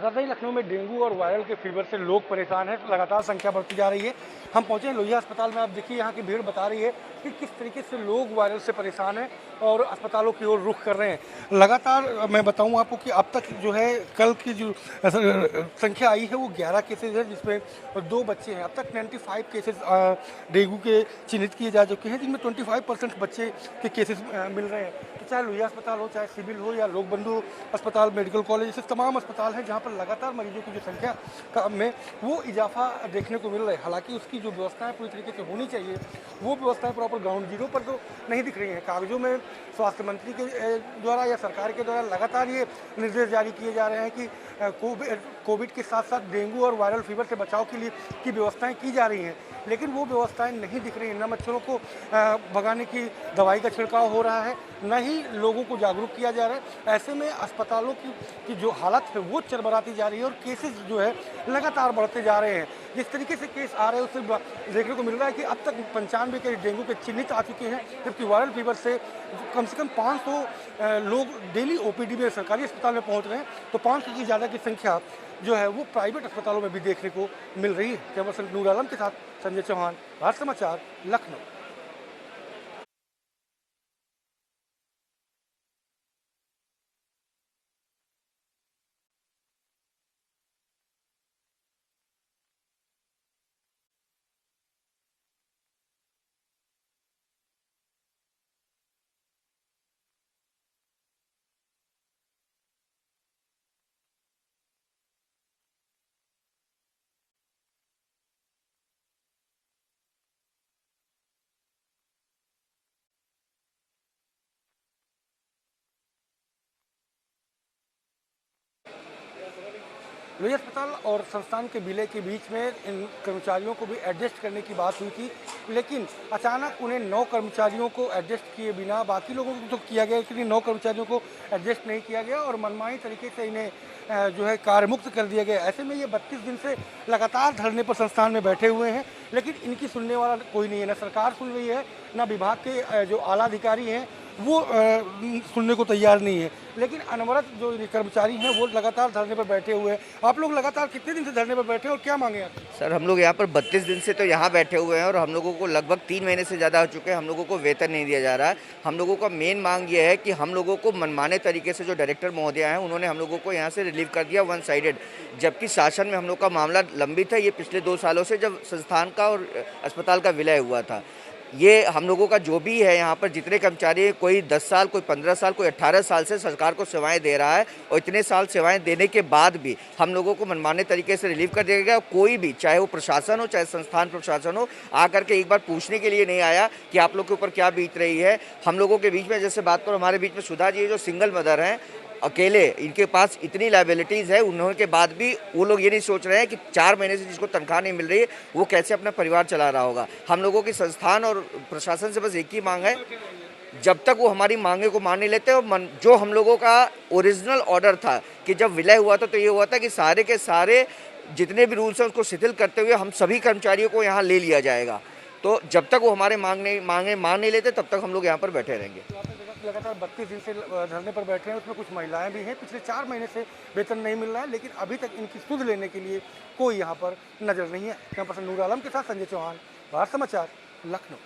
राजधानी लखनऊ में डेंगू और वायरल के फीवर से लोग परेशान हैं। लगातार संख्या बढ़ती जा रही है। हम पहुंचे हैं लोहिया अस्पताल में। आप देखिए यहाँ की भीड़ बता रही है कि किस तरीके से लोग वायरल से परेशान हैं और अस्पतालों की ओर रुख कर रहे हैं। लगातार मैं बताऊं आपको कि अब तक जो है कल की जो संख्या आई है वो 11 केसेज है, जिसमें 2 बच्चे हैं। अब तक 95 केसेज डेंगू के चिन्हित किए जा चुके हैं, जिनमें 25% बच्चे के केसेस मिल रहे हैं। तो चाहे लोहिया अस्पताल हो, चाहे सिविल हो या लोक बंधु अस्पताल, मेडिकल कॉलेज, ऐसे तमाम अस्पताल हैं जहाँ पर लगातार मरीजों की जो संख्या में वो इजाफा देखने को मिल रहा है। हालांकि उसकी जो व्यवस्थाएं पूरी तरीके से होनी चाहिए, वो व्यवस्थाएं प्रॉपर ग्राउंड जीरो पर तो नहीं दिख रही हैं। कागजों में स्वास्थ्य मंत्री के द्वारा या सरकार के द्वारा लगातार ये निर्देश जारी किए जा रहे हैं कि कोविड के साथ साथ डेंगू और वायरल फीवर से बचाव के लिए की व्यवस्थाएं की जा रही हैं, लेकिन वो व्यवस्थाएं नहीं दिख रही हैं। न मच्छरों को भगाने की दवाई का छिड़काव हो रहा है, न ही लोगों को जागरूक किया जा रहा है। ऐसे में अस्पतालों की जो हालत है वो चरमराती जा रही है और केसेस जो है लगातार बढ़ते जा रहे हैं। जिस तरीके से केस आ रहे हैं उससे देखने को मिल रहा है कि अब तक 95 के डेंगू के चिन्हित आ चुके हैं, जबकि वायरल फीवर से कम 500 लोग डेली ओपीडी में सरकारी अस्पताल में पहुंच रहे हैं। तो 500 से ज़्यादा की संख्या जो है वो प्राइवेट अस्पतालों में भी देखने को मिल रही है। कैमरा पर्सन नूर आलम के साथ संजय चौहान, भारत समाचार, लखनऊ। लोहिया अस्पताल और संस्थान के विलय के बीच में इन कर्मचारियों को भी एडजस्ट करने की बात हुई थी, लेकिन अचानक उन्हें 9 कर्मचारियों को एडजस्ट किए बिना बाकी लोगों को तो किया गया, लेकिन 9 कर्मचारियों को एडजस्ट नहीं किया गया और मनमानी तरीके से इन्हें जो है कार्यमुक्त कर दिया गया। ऐसे में ये 32 दिन से लगातार धरने पर संस्थान में बैठे हुए हैं, लेकिन इनकी सुनने वाला कोई नहीं है। न सरकार सुन रही है, न विभाग के जो आला अधिकारी हैं वो सुनने को तैयार नहीं है। लेकिन अनवरत जो कर्मचारी हैं वो लगातार धरने पर बैठे हुए हैं। आप लोग लगातार कितने दिन से धरने पर बैठे हैं और क्या मांगे आप? सर, हम लोग यहाँ पर 32 दिन से तो यहाँ बैठे हुए हैं और हम लोगों को लगभग 3 महीने से ज़्यादा हो चुके हैं। हम लोगों को वेतन नहीं दिया जा रहा है। हम लोगों का मेन मांग ये है कि हम लोगों को मनमाने तरीके से जो डायरेक्टर महोदय हैं उन्होंने हम लोगों को यहाँ से रिलीव कर दिया वन साइडेड, जबकि शासन में हम लोग का मामला लंबित है। ये पिछले 2 सालों से जब संस्थान का और अस्पताल का विलय हुआ था। ये हम लोगों का जो भी है यहाँ पर जितने कर्मचारी, कोई 10 साल, कोई 15 साल, कोई 18 साल से सरकार को सेवाएं दे रहा है और इतने साल सेवाएं देने के बाद भी हम लोगों को मनमाने तरीके से रिलीव कर दिया गया। कोई भी, चाहे वो प्रशासन हो चाहे संस्थान प्रशासन हो, आकर के एक बार पूछने के लिए नहीं आया कि आप लोग के ऊपर क्या बीत रही है। हम लोगों के बीच में, जैसे बात करो, हमारे बीच में सुधा जी जो सिंगल मदर हैं, अकेले, इनके पास इतनी लायबिलिटीज़ है, उन्होंने के बाद भी वो लोग ये नहीं सोच रहे हैं कि 4 महीने से जिसको तनख्वाह नहीं मिल रही है वो कैसे अपना परिवार चला रहा होगा। हम लोगों की संस्थान और प्रशासन से बस एक ही मांग है, जब तक वो हमारी मांगे को मान नहीं लेते। और जो हम लोगों का ओरिजिनल ऑर्डर था कि जब विलय हुआ था तो ये हुआ था कि सारे के सारे जितने भी रूल्स हैं उसको शिथिल करते हुए हम सभी कर्मचारियों को यहाँ ले लिया जाएगा। तो जब तक वो हमारे मांगे मान नहीं लेते तब तक हम लोग यहाँ पर बैठे रहेंगे। लगातार 32 दिन से धरने पर बैठे हैं, उसमें कुछ महिलाएं भी हैं। पिछले 4 महीने से वेतन नहीं मिल रहा है, लेकिन अभी तक इनकी सुध लेने के लिए कोई यहाँ पर नजर नहीं है। कैमरा पर्सन नूर आलम के साथ संजय चौहान, भारत समाचार, लखनऊ।